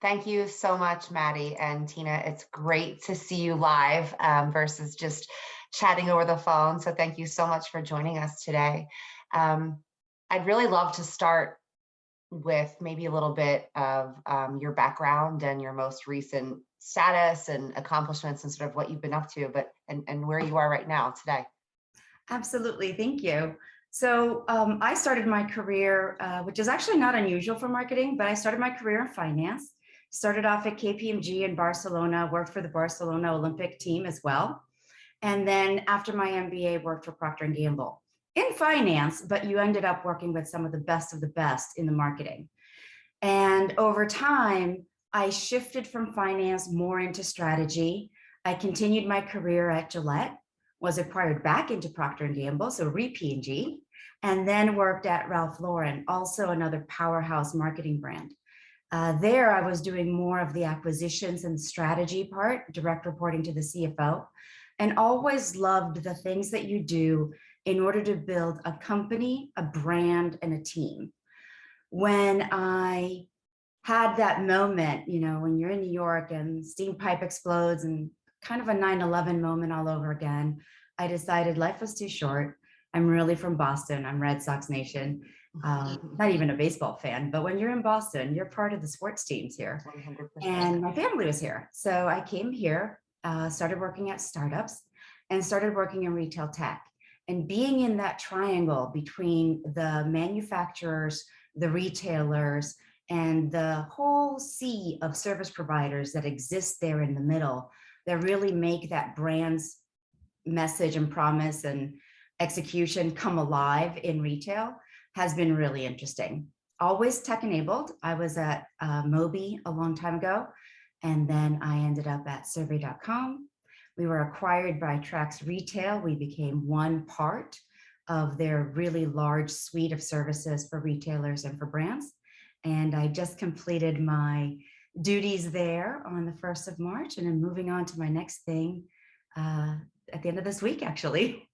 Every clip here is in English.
Thank you so much, Maddie and Tina. It's great to see you live versus just chatting over the phone. So thank you so much for joining us today. I'd really love to start with maybe a little bit of your background and your most recent status and accomplishments and sort of what you've been up to, and where you are right now today. Absolutely, thank you. So I started my career, which is actually not unusual for marketing, but I started my career in finance. Started off at KPMG in Barcelona, worked for the Barcelona Olympic team as well. And then after my MBA, worked for Procter & Gamble in finance, but you ended up working with some of the best in the marketing. And over time, I shifted from finance more into strategy. I continued my career at Gillette, was acquired back into Procter & Gamble, so re-P&G, and then worked at Ralph Lauren, also another powerhouse marketing brand. There, I was doing more of the acquisitions and strategy part, direct reporting to the CFO, and always loved the things that you do in order to build a company, a brand, and a team. When I had that moment, when you're in New York and steam pipe explodes and kind of a 9/11 moment all over again, I decided life was too short. I'm really from Boston. I'm Red Sox Nation. Not even a baseball fan, but when you're in Boston, you're part of the sports teams here. 100%. And my family was here. So I came here, started working at startups, and started working in retail tech. And being in that triangle between the manufacturers, the retailers, and the whole sea of service providers that exist there in the middle, that really make that brand's message and promise and execution come alive in retail, has been really interesting. Always tech enabled. I was at Moby a long time ago, and then I ended up at survey.com. We were acquired by Trax Retail. We became one part of their really large suite of services for retailers and for brands. And I just completed my duties there on the 1st of March, and I'm moving on to my next thing at the end of this week, actually.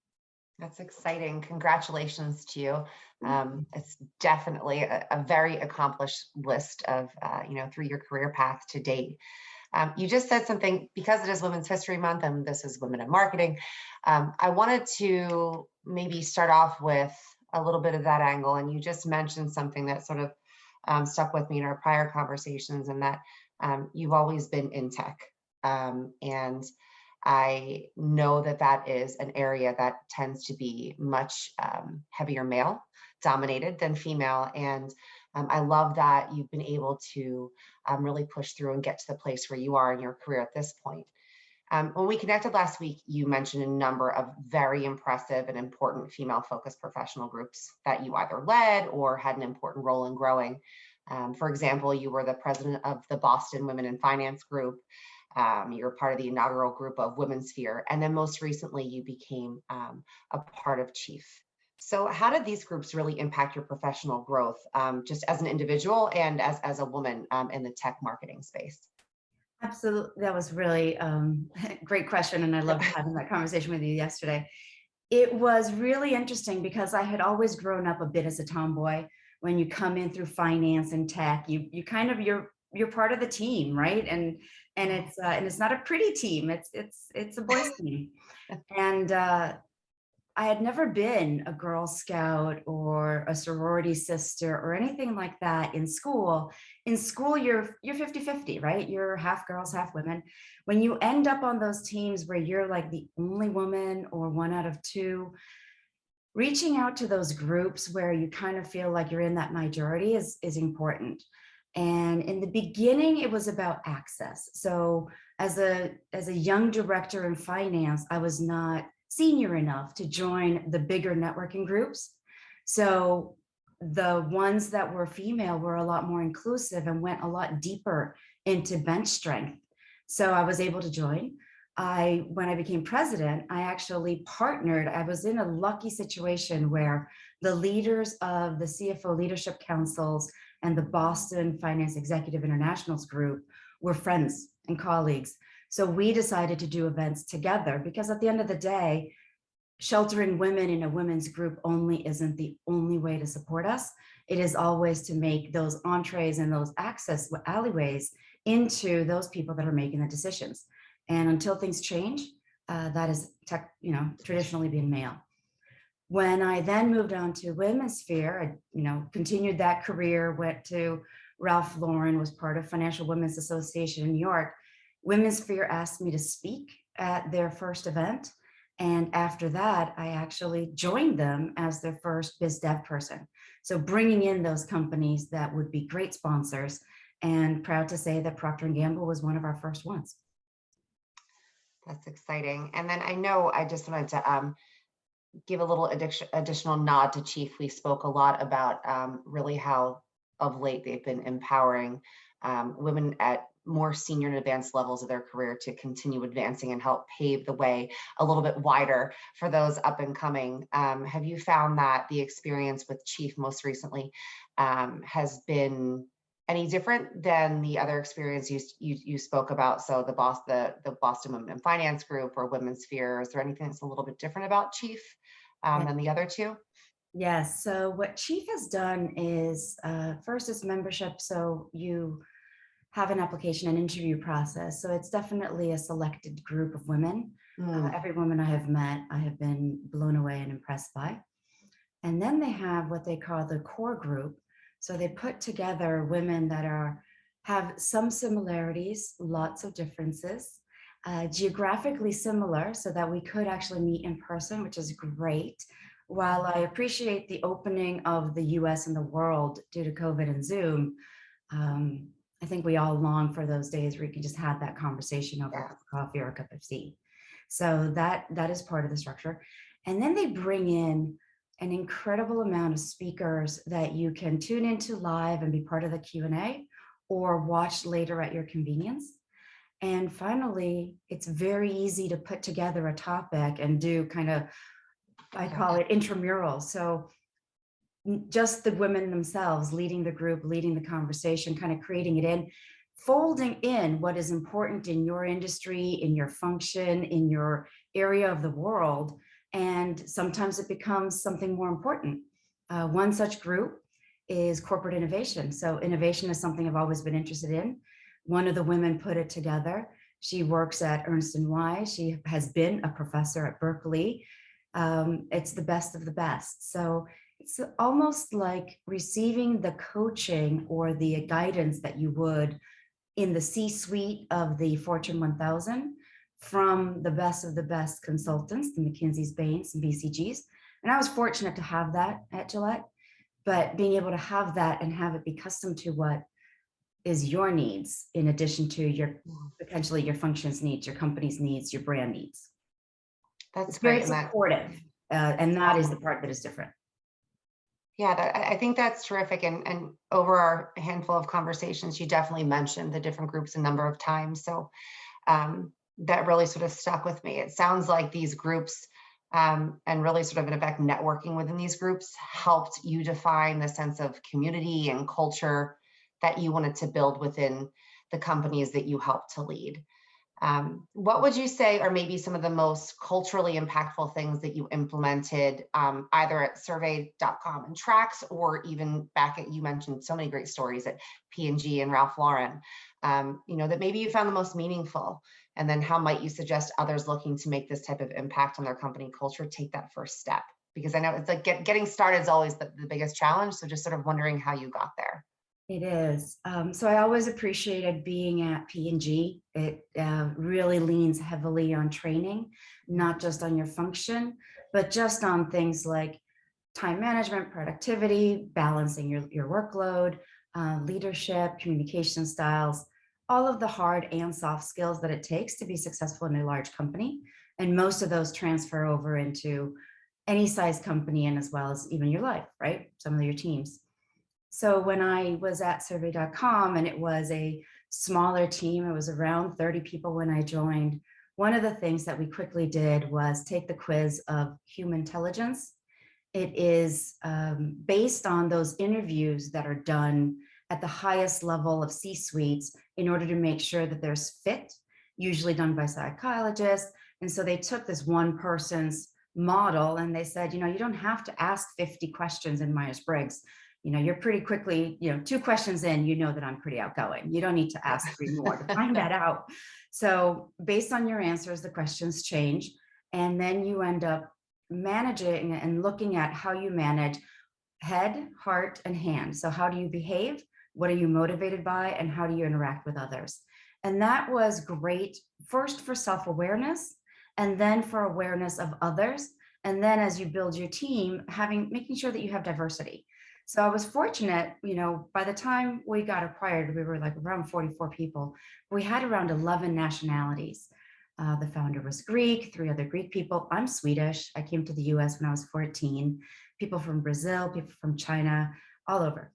That's exciting. Congratulations to you. It's definitely a very accomplished list of, through your career path to date. You just said something, because it is Women's History Month and this is Women in Marketing. I wanted to maybe start off with a little bit of that angle. And you just mentioned something that sort of stuck with me in our prior conversations, and that you've always been in tech. And I know that that is an area that tends to be much heavier male dominated than female. And I love that you've been able to really push through and get to the place where you are in your career at this point. When we connected last week, you mentioned a number of very impressive and important female-focused professional groups that you either led or had an important role in growing. For example, you were the president of the Boston Women in Finance group. You're part of the inaugural group of Women's Sphere, and then most recently you became a part of Chief. So how did these groups really impact your professional growth, just as an individual and as a woman in the tech marketing space? Absolutely. That was really great question. And I loved having that conversation with you yesterday. It was really interesting because I had always grown up a bit as a tomboy. When you come in through finance and tech, you kind of, you're part of the team, right? And it's not a pretty team. It's a boys team. And I had never been a Girl Scout or a sorority sister or anything like that in school. In school, you're 50-50, right? You're half girls, half women. When you end up on those teams where you're like the only woman or one out of two, reaching out to those groups where you kind of feel like you're in that majority is important. And in the beginning, it was about access. So as a young director in finance, I was not senior enough to join the bigger networking groups. So the ones that were female were a lot more inclusive and went a lot deeper into bench strength. So I was able to join. When I became president, I actually partnered. I was in a lucky situation where the leaders of the CFO leadership councils and the Boston Finance Executive Internationals group were friends and colleagues. So we decided to do events together because at the end of the day, sheltering women in a women's group only isn't the only way to support us. It is always to make those entrees and those access alleyways into those people that are making the decisions. And until things change, that is traditionally been male. When I then moved on to women's sphere, I continued that career, went to Ralph Lauren, was part of Financial Women's Association in New York. Women's Sphere asked me to speak at their first event. And after that, I actually joined them as their first biz dev person. So bringing in those companies that would be great sponsors, and proud to say that Procter & Gamble was one of our first ones. That's exciting. And then I know I just wanted to give a little additional nod to Chief. We spoke a lot about really how of late they've been empowering women at more senior and advanced levels of their career to continue advancing and help pave the way a little bit wider for those up and coming. Have you found that the experience with Chief most recently has been any different than the other experience you spoke about? So the Boston Women in Finance Group or Women's Sphere, is there anything that's a little bit different about Chief than the other two? Yes. So what Chief has done is first it's membership. So you have an application and interview process. So it's definitely a selected group of women. Every woman I have met, I have been blown away and impressed by. And then they have what they call the core group. So they put together women that have some similarities, lots of differences, geographically similar, so that we could actually meet in person, which is great. While I appreciate the opening of the US and the world due to COVID and Zoom, I think we all long for those days where you can just have that conversation over a cup of coffee or a cup of tea. So that is part of the structure. And then they bring in an incredible amount of speakers that you can tune into live and be part of the Q&A or watch later at your convenience. And finally, it's very easy to put together a topic and do kind of, I call it intramural. So just the women themselves leading the group, leading the conversation, kind of creating it in, folding in what is important in your industry, in your function, in your area of the world. And sometimes it becomes something more important. One such group is corporate innovation. So innovation is something I've always been interested in. One of the women put it together. She works at Ernst & Young. She has been a professor at Berkeley. It's the best of the best. So it's almost like receiving the coaching or the guidance that you would in the C-suite of the Fortune 1000 from the best of the best consultants, the McKinsey's, Bain's, and BCG's. And I was fortunate to have that at Gillette, but being able to have that and have it be custom to what is your needs, in addition to your potentially your functions needs, your company's needs, your brand needs. That's very great. supportive, and that is the part that is different. Yeah, I think that's terrific. And over our handful of conversations, you definitely mentioned the different groups a number of times. So that really sort of stuck with me. It sounds like these groups and really sort of in effect networking within these groups helped you define the sense of community and culture that you wanted to build within the companies that you helped to lead. What would you say are maybe some of the most culturally impactful things that you implemented either at survey.com and Trax, or even back at, you mentioned so many great stories at P&G and Ralph Lauren, that maybe you found the most meaningful? And then how might you suggest others looking to make this type of impact on their company culture take that first step? Because I know it's like getting started is always the biggest challenge. So just sort of wondering how you got there. It is. So I always appreciated being at P&G. It really leans heavily on training, not just on your function, but just on things like time management, productivity, balancing your workload, leadership, communication styles, all of the hard and soft skills that it takes to be successful in a large company. And most of those transfer over into any size company, and as well as even your life, right? Some of your teams. So when I was at survey.com and it was a smaller team, it was around 30 people when I joined, one of the things that we quickly did was take the quiz of human intelligence. It is based on those interviews that are done at the highest level of C-suites in order to make sure that there's fit, usually done by psychologists. And so they took this one person's model and they said, you don't have to ask 50 questions in Myers-Briggs. you're pretty quickly, 2 questions in, that I'm pretty outgoing. You don't need to ask 3 more to find that out. So based on your answers, the questions change. And then you end up managing and looking at how you manage head, heart, and hand. So how do you behave? What are you motivated by? And how do you interact with others? And that was great, first for self-awareness, and then for awareness of others. And then as you build your team, making sure that you have diversity. So I was fortunate, by the time we got acquired, we were like around 44 people. We had around 11 nationalities. The founder was Greek, 3 other Greek people. I'm Swedish. I came to the US when I was 14. People from Brazil, people from China, all over,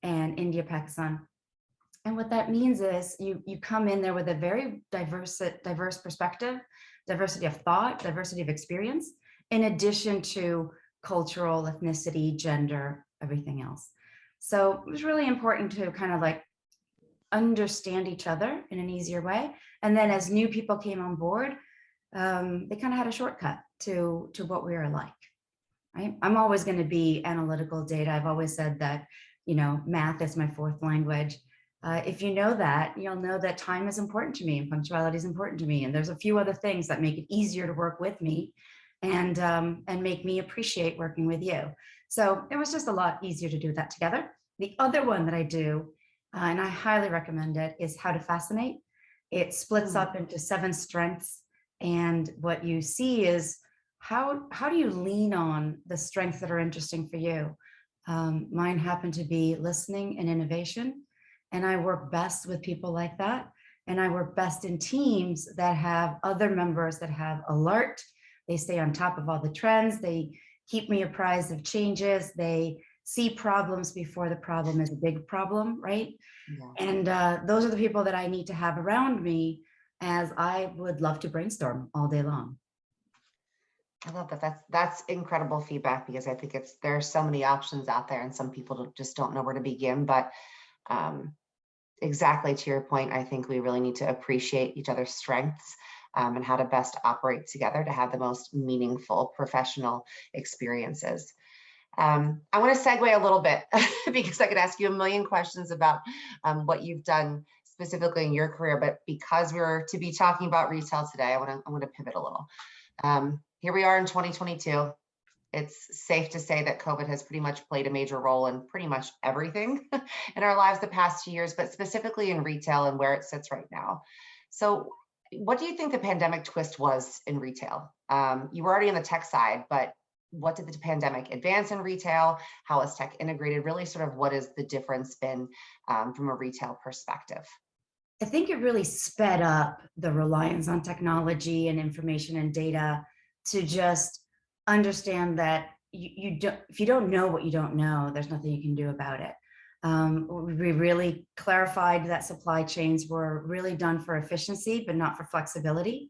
and India, Pakistan. And what that means is you come in there with a very diverse perspective, diversity of thought, diversity of experience, in addition to cultural, ethnicity, gender, everything else. So it was really important to kind of like understand each other in an easier way. And then as new people came on board, they kind of had a shortcut to what we were like, right? I'm always going to be analytical data. I've always said that, math is my 4th language. If you know that, you'll know that time is important to me and punctuality is important to me. And there's a few other things that make it easier to work with me and make me appreciate working with you. So it was just a lot easier to do that together. The other one that I do, and I highly recommend it, is How to Fascinate. It splits up into 7 strengths. And what you see is how do you lean on the strengths that are interesting for you? Mine happen to be listening and innovation. And I work best with people like that. And I work best in teams that have other members that have alert. They stay on top of all the trends. They keep me apprised of changes. They see problems before the problem is a big problem, right? Yeah. And those are the people that I need to have around me, as I would love to brainstorm all day long. I love that. That's incredible feedback, because I think there are so many options out there and some people just don't know where to begin. But exactly to your point, I think we really need to appreciate each other's strengths and how to best operate together to have the most meaningful professional experiences. I want to segue a little bit because I could ask you a million questions about what you've done specifically in your career, but because we're to be talking about retail today, I want to pivot a little. Here we are in 2022. It's safe to say that COVID has pretty much played a major role in pretty much everything in our lives the past 2 years, but specifically in retail and where it sits right now. So what do you think the pandemic twist was in retail? You were already on the tech side, but what did the pandemic advance in retail? How is tech integrated? Really sort of what has the difference been from a retail perspective? I think it really sped up the reliance on technology and information and data to just understand that if you don't know what you don't know, there's nothing you can do about it. We really clarified that supply chains were really done for efficiency, but not for flexibility.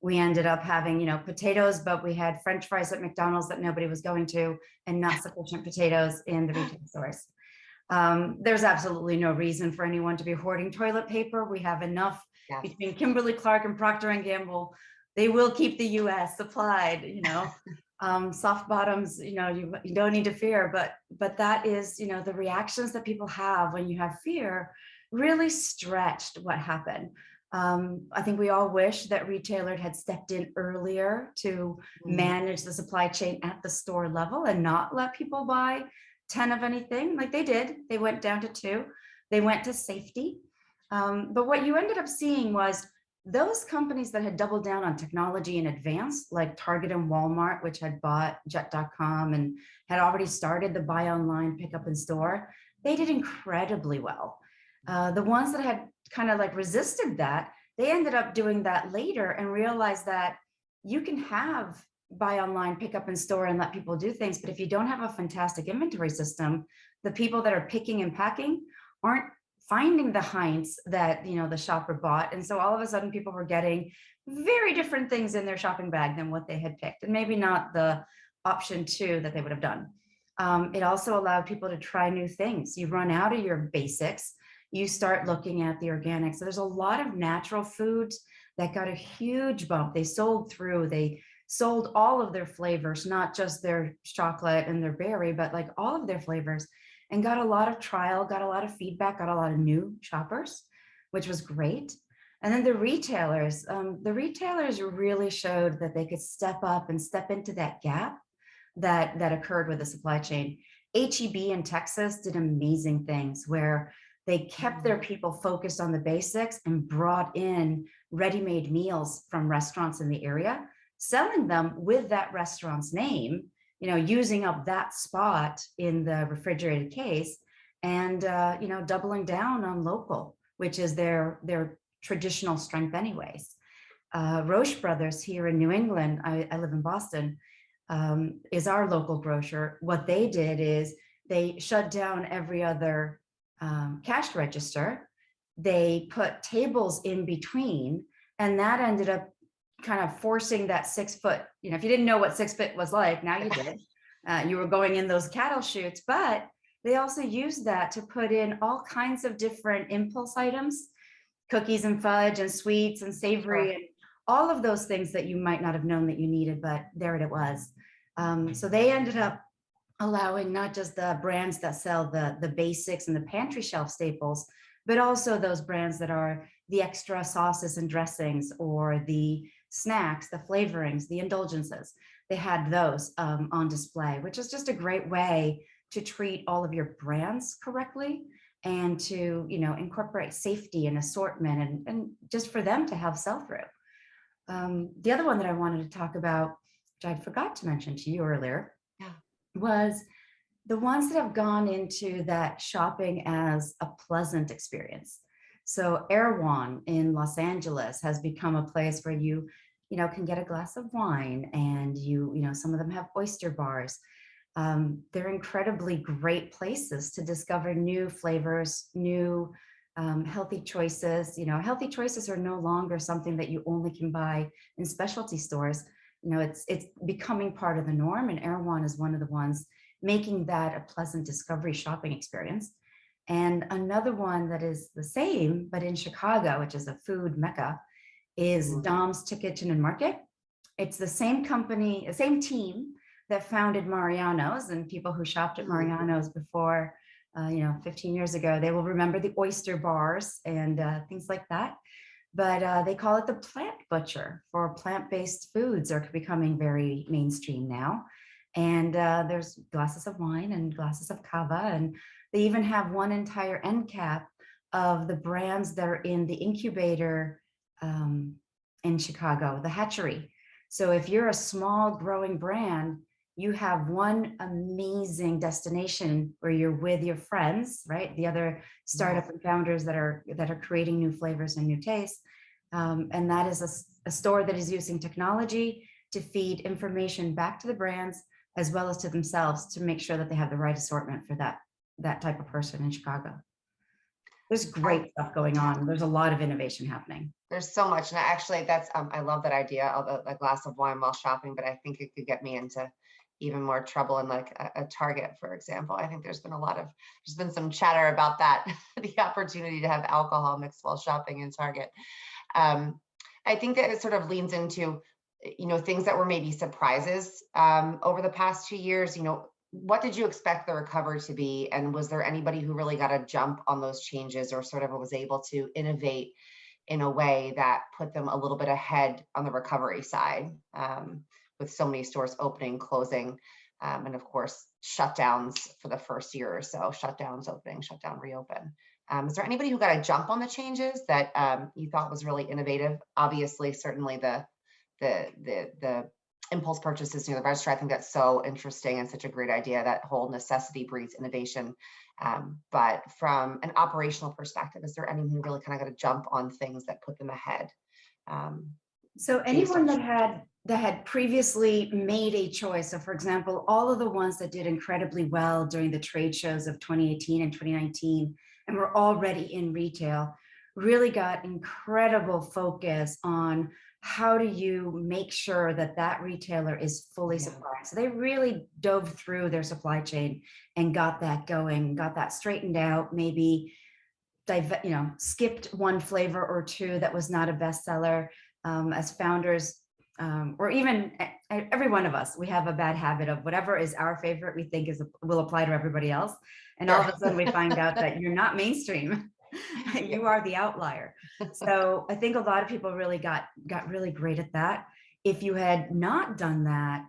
We ended up having, potatoes, but we had French fries at McDonald's that nobody was going to, and not sufficient potatoes in the retail stores. There's absolutely no reason for anyone to be hoarding toilet paper. We have enough between Kimberly-Clark and Procter & Gamble. They will keep the US supplied, soft bottoms, you don't need to fear, but that is, the reactions that people have when you have fear really stretched what happened. I think we all wish that retailers had stepped in earlier to manage the supply chain at the store level and not let people buy 10 of anything like they did. They went down to 2. They went to safety. But what you ended up seeing was those companies that had doubled down on technology in advance, like Target and Walmart, which had bought Jet.com and had already started the buy online, pick up in store, they did incredibly well. The ones that had kind of like resisted that, they ended up doing that later and realized that you can have buy online, pick up in store and let people do things. But if you don't have a fantastic inventory system, the people that are picking and packing aren't finding the hints that, the shopper bought. And so all of a sudden people were getting very different things in their shopping bag than what they had picked, and maybe not the option 2 that they would have done. It also allowed people to try new things. You run out of your basics, you start looking at the organics. So there's a lot of natural foods that got a huge bump. They sold all of their flavors, not just their chocolate and their berry, but like all of their flavors. and got a lot of trial, got a lot of feedback, got a lot of new shoppers, which was great. And then the retailers really showed that they could step up and step into that gap that occurred with the supply chain. H-E-B in Texas did amazing things where they kept their people focused on the basics and brought in ready-made meals from restaurants in the area, selling them with that restaurant's name, using up that spot in the refrigerated case, and doubling down on local, which is their traditional strength anyways. Roche Brothers here in New England, I live in Boston, is our local grocer. What they did is they shut down every other cash register. They put tables in between, and that ended up kind of forcing that 6 foot, if you didn't know what 6 foot was like, now you did. You were going in those cattle chutes, but they also used that to put in all kinds of different impulse items, cookies and fudge and sweets and savory, and all of those things that you might not have known that you needed, but there it was. So they ended up allowing not just the brands that sell the basics and the pantry shelf staples, but also those brands that are the extra sauces and dressings, or the snacks, the flavorings, the indulgences. They had those on display, which is just a great way to treat all of your brands correctly, and to incorporate safety and assortment, and just for them to have sell-through. The other one that I wanted to talk about, which I forgot to mention to you earlier, was the ones that have gone into that shopping as a pleasant experience. So Erewhon in Los Angeles has become a place where you can get a glass of wine, and some of them have oyster bars. They're incredibly great places to discover new flavors, new healthy choices. Healthy choices are no longer something that you only can buy in specialty stores. It's becoming part of the norm, and Erewhon is one of the ones making that a pleasant discovery shopping experience. And another one that is the same, but in Chicago, which is a food mecca, is Dom's Kitchen and Market. It's the same company, the same team that founded Mariano's, and people who shopped at Mariano's before, 15 years ago, they will remember the oyster bars and things like that. But they call it the plant butcher for plant-based foods, are becoming very mainstream now. And there's glasses of wine and glasses of cava, and they even have one entire end cap of the brands that are in the incubator in Chicago, the hatchery. So if you're a small growing brand, you have one amazing destination where you're with your friends, right? The other startup and founders that are creating new flavors and new tastes. And that is a store that is using technology to feed information back to the brands as well as to themselves, to make sure that they have the right assortment for that type of person in Chicago. There's great stuff going on. There's a lot of innovation happening. There's so much. And actually that's, I love that idea of a glass of wine while shopping, but I think it could get me into even more trouble in like a Target, for example. I think there's been some chatter about that, the opportunity to have alcohol mixed while shopping in Target. I think that it sort of leans into, things that were maybe surprises over the past 2 years. What did you expect the recovery to be? And was there anybody who really got a jump on those changes, or sort of was able to innovate in a way that put them a little bit ahead on the recovery side, with so many stores opening, closing, and of course, shutdowns for the first year or so, shutdowns, opening, shutdown, reopen. Is there anybody who got a jump on the changes that you thought was really innovative? Obviously, certainly the impulse purchases near the register. I think that's so interesting and such a great idea. That whole necessity breeds innovation. But from an operational perspective, is there anyone who really kind of got a jump on things that put them ahead? So anyone that had previously made a choice. So for example, all of the ones that did incredibly well during the trade shows of 2018 and 2019, and were already in retail, really got incredible focus on how do you make sure that retailer is fully supplied. So they really dove through their supply chain and got that going, got that straightened out, maybe skipped one flavor or two that was not a bestseller. As founders, or even every one of us, we have a bad habit of whatever is our favorite, we think will apply to everybody else. And all of a sudden we find out that you're not mainstream. You are the outlier. So I think a lot of people really got really great at that. If you had not done that,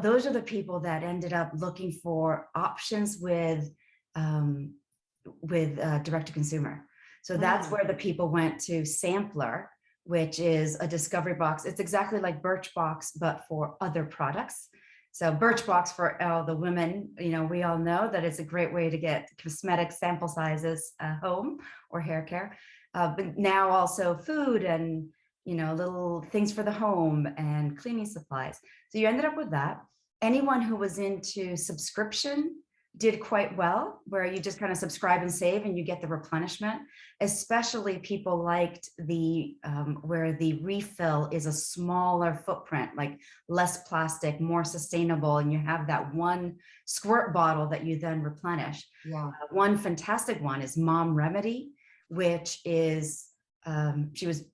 those are the people that ended up looking for options with direct to consumer. So that's where the people went to Sampler, which is a discovery box. It's exactly like Birchbox, but for other products. So Birchbox for all the women, we all know that it's a great way to get cosmetic sample sizes home or hair care, but now also food and little things for the home and cleaning supplies. So you ended up with that. Anyone who was into subscription did quite well, where you just kind of subscribe and save and you get the replenishment. Especially people liked the where the refill is a smaller footprint, like less plastic, more sustainable, and you have that one squirt bottle that you then replenish. Yeah. One fantastic one is Mom Remedy, which is she was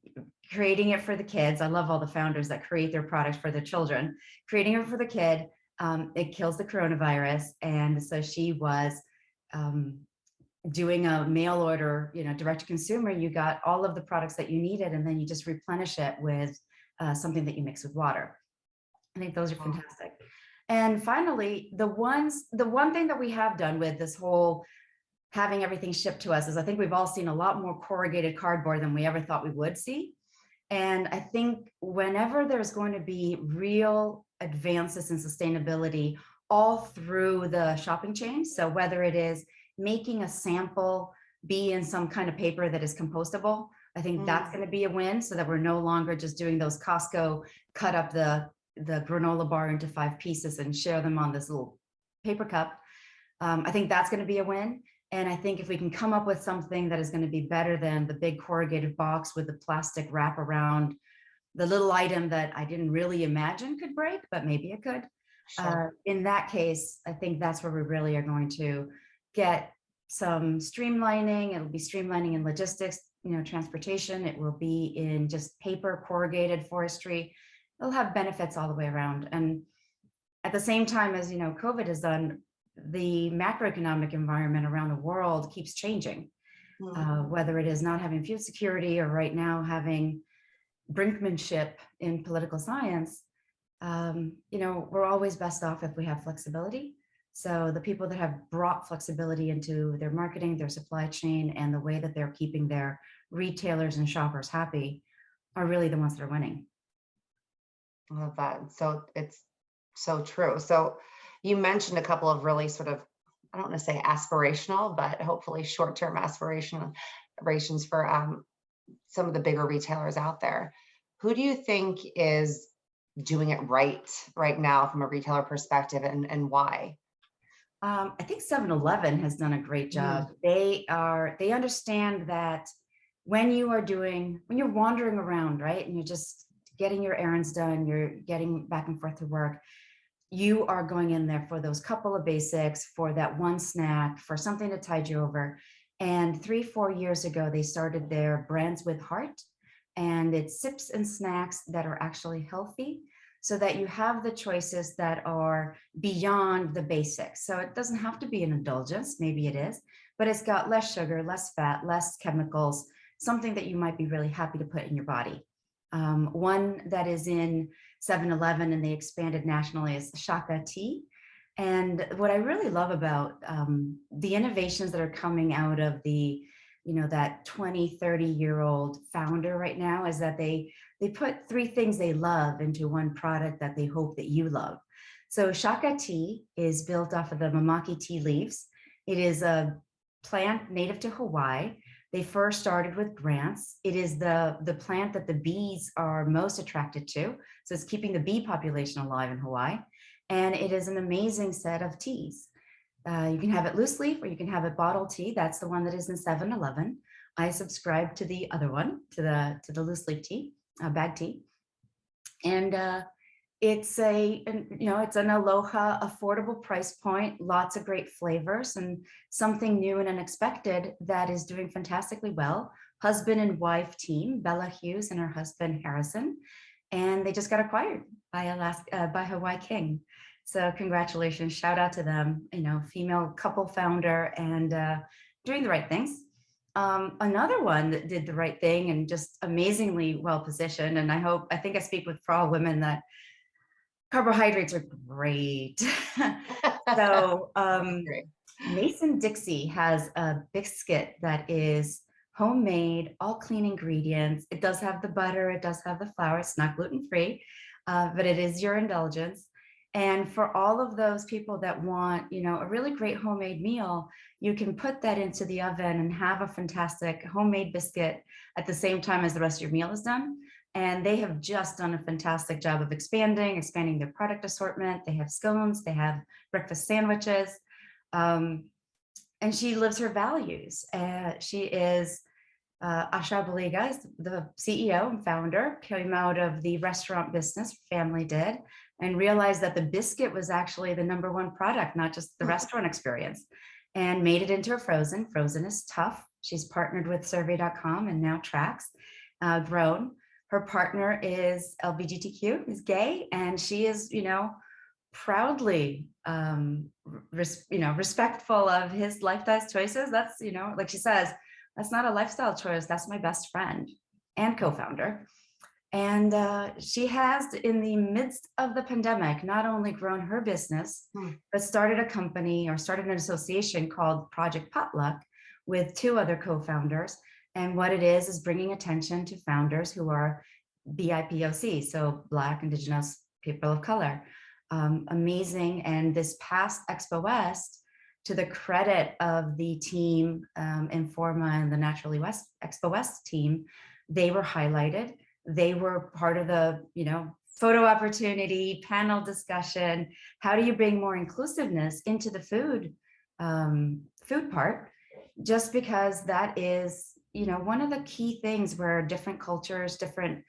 creating it for the kids. I love all the founders that create their products for their children. Creating it for the kid, it kills the coronavirus, and so she was doing a mail order, direct to consumer. You got all of the products that you needed, and then you just replenish it with something that you mix with water. I think those are fantastic. And finally, the one thing that we have done with this whole having everything shipped to us is I think we've all seen a lot more corrugated cardboard than we ever thought we would see. And I think whenever there's going to be real advances in sustainability all through the shopping chain, so whether it is making a sample be in some kind of paper that is compostable, I think that's going to be a win, so that we're no longer just doing those Costco cut up the granola bar into 5 pieces and share them on this little paper cup. I think that's going to be a win. And I think if we can come up with something that is going to be better than the big corrugated box with the plastic wrap around the little item that I didn't really imagine could break, but maybe it could. Sure. In that case, I think that's where we really are going to get some streamlining. It'll be streamlining in logistics, transportation. It will be in just paper, corrugated, forestry. It'll have benefits all the way around. And at the same time as, COVID has done, the macroeconomic environment around the world keeps changing, whether it is not having food security or right now having brinkmanship in political science. We're always best off if we have flexibility. So the people that have brought flexibility into their marketing, their supply chain, and the way that they're keeping their retailers and shoppers happy are really the ones that are winning. I love that. So it's so true. So you mentioned a couple of really sort of, I don't want to say aspirational, but hopefully short-term aspirations for some of the bigger retailers out there. Who do you think is doing it right now from a retailer perspective, and why? I think 7-Eleven has done a great job. They understand that when you're wandering around, right, and you're just getting your errands done, you're getting back and forth to work, you are going in there for those couple of basics, for that one snack, for something to tide you over. And 3-4 years ago, they started their Brands with Heart, and it's sips and snacks that are actually healthy, so that you have the choices that are beyond the basics. So it doesn't have to be an indulgence, maybe it is, but it's got less sugar, less fat, less chemicals, something that you might be really happy to put in your body. One that is in 7-Eleven and they expanded nationally is Shaka Tea. And what I really love about the innovations that are coming out of the, that 20, 30-year-old founder right now is that they put 3 things they love into one product that they hope that you love. So Shaka Tea is built off of the mamaki tea leaves. It is a plant native to Hawaii. They first started with grants. It is the plant that the bees are most attracted to. So it's keeping the bee population alive in Hawaii. And it is an amazing set of teas. You can have it loose leaf or you can have it bottled tea. That's the one that is in 7-Eleven. I subscribe to the other one, to the loose leaf tea, bag tea. And it's it's an aloha, affordable price point, lots of great flavors, and something new and unexpected that is doing fantastically well. Husband and wife team, Bella Hughes and her husband Harrison, and they just got acquired by Hawaii King. So congratulations, shout out to them, female couple founder and doing the right things. Another one that did the right thing and just amazingly well positioned, and I think I speak for all women that carbohydrates are great. So Great. Mason-Dixie has a biscuit that is homemade, all clean ingredients. It does have the butter, it does have the flour, it's not gluten-free, but it is your indulgence. And for all of those people that want, a really great homemade meal, you can put that into the oven and have a fantastic homemade biscuit at the same time as the rest of your meal is done. And they have just done a fantastic job of expanding their product assortment. They have scones, they have breakfast sandwiches. And she lives her values. She is Asha Baliga, the CEO and founder, came out of the restaurant business, family did, and realized that the biscuit was actually the #1 product, not just the restaurant experience, and made it into a frozen. Frozen is tough. She's partnered with survey.com and now Trax, grown. Her partner is LGBTQ, is gay, and she is, proudly, respectful of his lifestyle choices. That's, like she says, that's not a lifestyle choice. That's my best friend and co-founder. And she has, in the midst of the pandemic, not only grown her business, but started a company or started an association called Project Potluck with 2 other co-founders. And what it is bringing attention to founders who are BIPOC, so Black, Indigenous, people of color. Amazing. And this past Expo West, to the credit of the team, Informa and the Naturally West Expo West team, they were highlighted. They were part of the, photo opportunity, panel discussion. How do you bring more inclusiveness into the food part? Just because that is, one of the key things where different cultures, different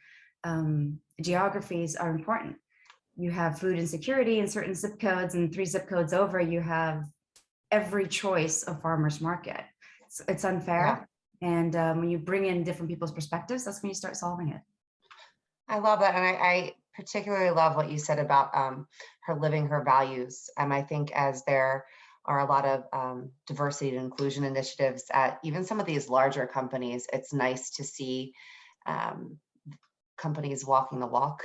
geographies are important. You have food insecurity in certain zip codes, and 3 zip codes over, you have every choice of farmers market. It's unfair. Yeah. And when you bring in different people's perspectives, that's when you start solving it. I love that. And I particularly love what you said about her living her values. I think as there are a lot of diversity and inclusion initiatives at even some of these larger companies, it's nice to see companies walking the walk.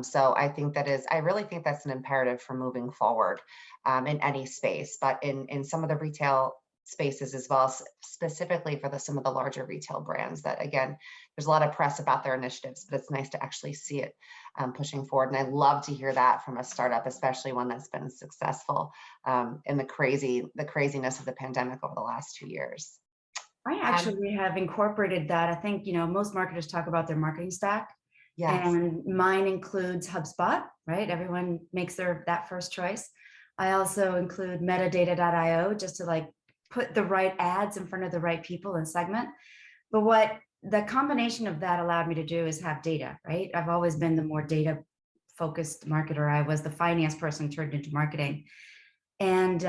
So I think I really think that's an imperative for moving forward in any space, but in some of the retail spaces as well, specifically for some of the larger retail brands that, again, there's a lot of press about their initiatives, but it's nice to actually see it pushing forward. And I love to hear that from a startup, especially one that's been successful in the craziness of the pandemic over the last 2 years. I actually have incorporated that. I think, most marketers talk about their marketing stack. Yes. And mine includes HubSpot, right? Everyone makes that first choice. I also include metadata.io just to put the right ads in front of the right people and segment. But what the combination of that allowed me to do is have data, right? I've always been the more data focused marketer. I was the finance person turned into marketing. And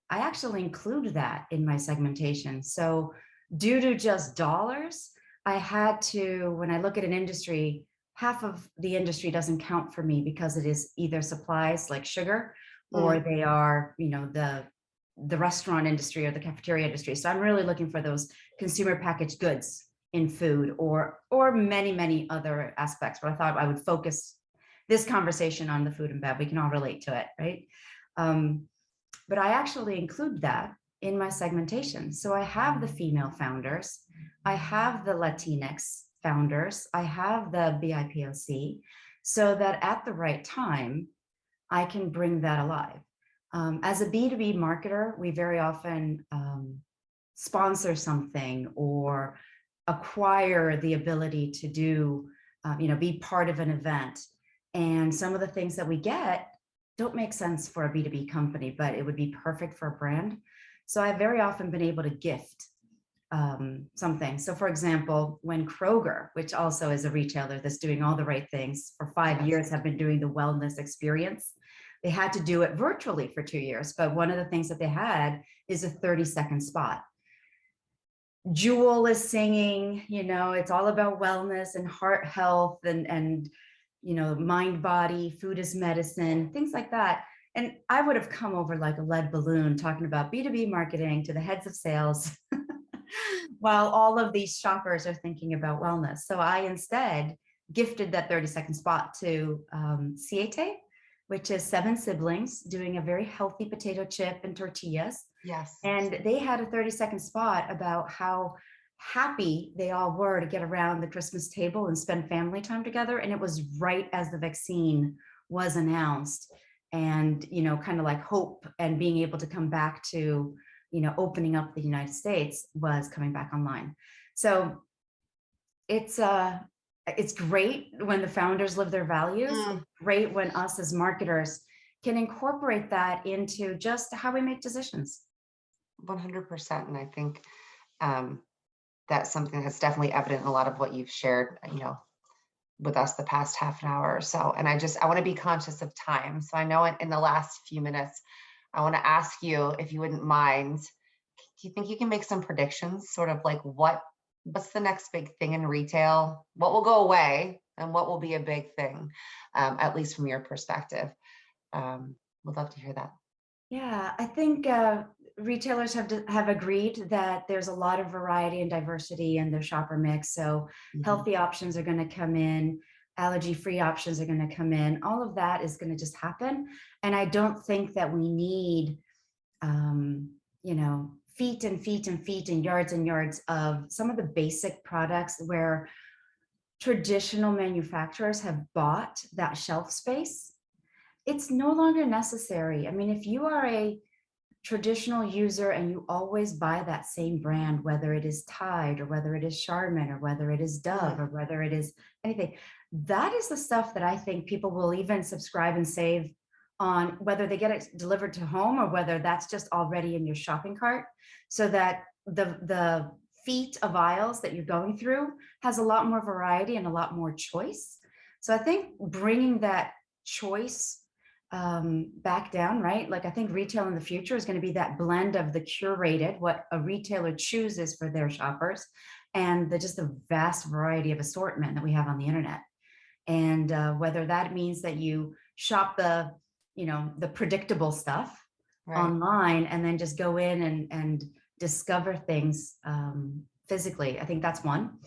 I actually include that in my segmentation. So due to just dollars, I had to, when I look at an industry, half of the industry doesn't count for me because it is either supplies like sugar, or they are, the restaurant industry or the cafeteria industry. So I'm really looking for those consumer packaged goods in food or many, many other aspects. But I thought I would focus this conversation on the food and bev. We can all relate to it, right? But I actually include that in my segmentation. So I have the female founders, I have the Latinx founders, I have the BIPOC, so that at the right time, I can bring that alive. As a B2B marketer, we very often sponsor something or acquire the ability to do, be part of an event. And some of the things that we get don't make sense for a B2B company, but it would be perfect for a brand. So I've very often been able to gift something. So for example, when Kroger, which also is a retailer that's doing all the right things for 5 years, have been doing the wellness experience, they had to do it virtually for 2 years. But one of the things that they had is a 30-second spot. Jewel is singing, it's all about wellness and heart health and mind, body, food is medicine, things like that. And I would have come over like a lead balloon talking about B2B marketing to the heads of sales while all of these shoppers are thinking about wellness. So I instead gifted that 30-second spot to Siete, which is 7 siblings doing a very healthy potato chip and tortillas. Yes. And they had a 30-second spot about how happy they all were to get around the Christmas table and spend family time together. And it was right as the vaccine was announced, and, kind of like hope and being able to come back to, opening up the United States was coming back online. So it's great when the founders live their values. It's great when us as marketers can incorporate that into just how we make decisions. 100%. And I think that's something that's definitely evident in a lot of what you've shared, with us the past half an hour or so. And I want to be conscious of time. So I know in the last few minutes, I want to ask you, if you wouldn't mind, do you think you can make some predictions, sort of like what's the next big thing in retail? What will go away and what will be a big thing, at least from your perspective? Would love to hear that. Yeah, I think retailers have agreed that there's a lot of variety and diversity in their shopper mix. So healthy options are going to come in, allergy-free options are going to come in. All of that is going to just happen. And I don't think that we need, feet and feet and feet and yards of some of the basic products where traditional manufacturers have bought that shelf space. It's no longer necessary. I mean, if you are a traditional user and you always buy that same brand, whether it is Tide or whether it is Charmin or whether it is Dove or whether it is anything, that is the stuff that I think people will even subscribe and save on, whether they get it delivered to home or whether that's just already in your shopping cart, so that the feet of aisles that you're going through has a lot more variety and a lot more choice. So I think bringing that choice back down, right? Like I think retail in the future is going to be that blend of the curated, what a retailer chooses for their shoppers, and just the vast variety of assortment that we have on the internet. And whether that means that you shop the predictable stuff online and then just go in and discover things physically. I think that's one.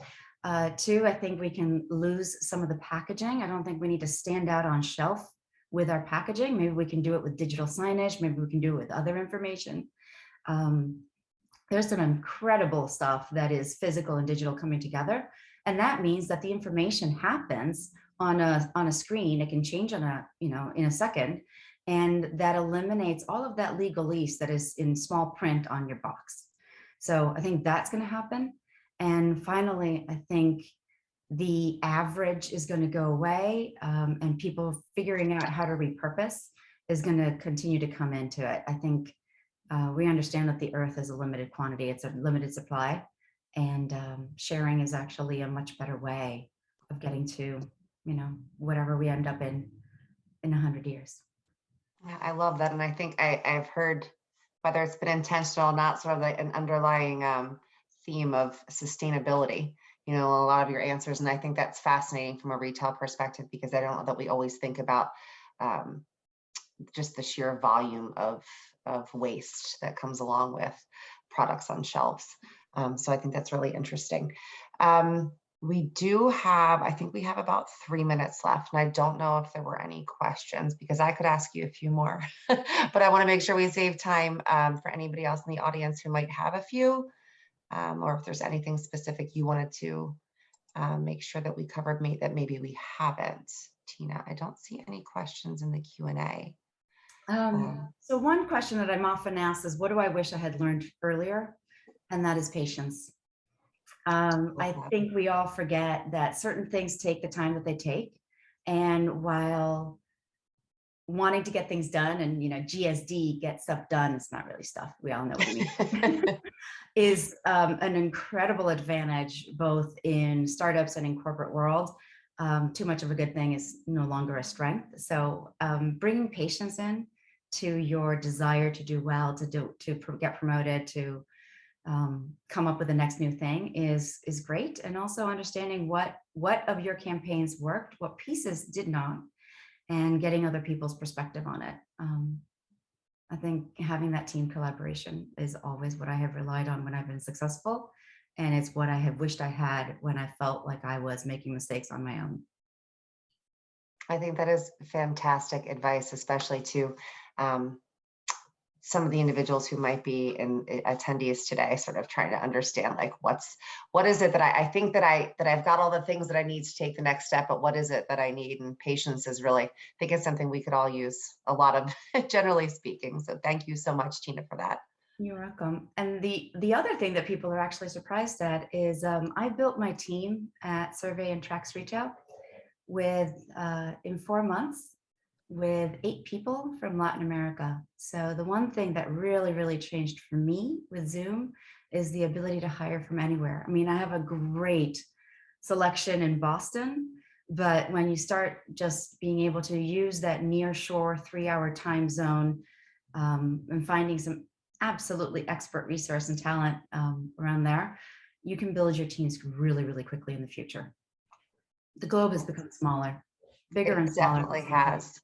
Two, I think we can lose some of the packaging. I don't think we need to stand out on shelf with our packaging. Maybe we can do it with digital signage. Maybe we can do it with other information. There's some incredible stuff that is physical and digital coming together. And that means that the information happens on a screen. It can change in a second. And that eliminates all of that legalese that is in small print on your box. So I think that's going to happen. And finally, I think the average is going to go away, and people figuring out how to repurpose is going to continue to come into it. I think we understand that the earth is a limited quantity. It's a limited supply, and sharing is actually a much better way of getting to, whatever we end up in 100 years. Yeah, I love that. And I think I've heard, whether it's been intentional or not, sort of like an underlying theme of sustainability, a lot of your answers. And I think that's fascinating from a retail perspective, because I don't know that we always think about just the sheer volume of waste that comes along with products on shelves. So I think that's really interesting. I think we have about 3 minutes left, and I don't know if there were any questions, because I could ask you a few more, but I want to make sure we save time for anybody else in the audience who might have a few, or if there's anything specific you wanted to make sure that we covered, that maybe we haven't. Tina, I don't see any questions in the Q&A. So one question that I'm often asked is, what do I wish I had learned earlier? And that is patience. I think we all forget that certain things take the time that they take. And while wanting to get things done and, GSD, get stuff done, it's not really stuff. We all know what I mean. Is an incredible advantage, both in startups and in corporate world. Too much of a good thing is no longer a strength. So bringing patience in to your desire to do well, to get promoted, to come up with the next new thing is great. And also understanding what of your campaigns worked, what pieces did not, and getting other people's perspective on it. I think having that team collaboration is always what I have relied on when I've been successful. And it's what I have wished I had when I felt like I was making mistakes on my own. I think that is fantastic advice, especially to some of the individuals who might be in attendees today, sort of trying to understand like what is it that I think that I've got all the things that I need to take the next step, but what is it that I need? And patience is really, I think it's something we could all use a lot of, generally speaking. So thank you so much, Tina, for that. You're welcome. And the other thing that people are actually surprised at is I built my team at Survey and Trax Reach Out with in 4 months with 8 people from Latin America. So the one thing that really, really changed for me with Zoom is the ability to hire from anywhere. I mean, I have a great selection in Boston, but when you start just being able to use that near shore 3-hour time zone and finding some absolutely expert resource and talent around there, you can build your teams really, really quickly in the future. The globe has become smaller, bigger and smaller. Definitely has.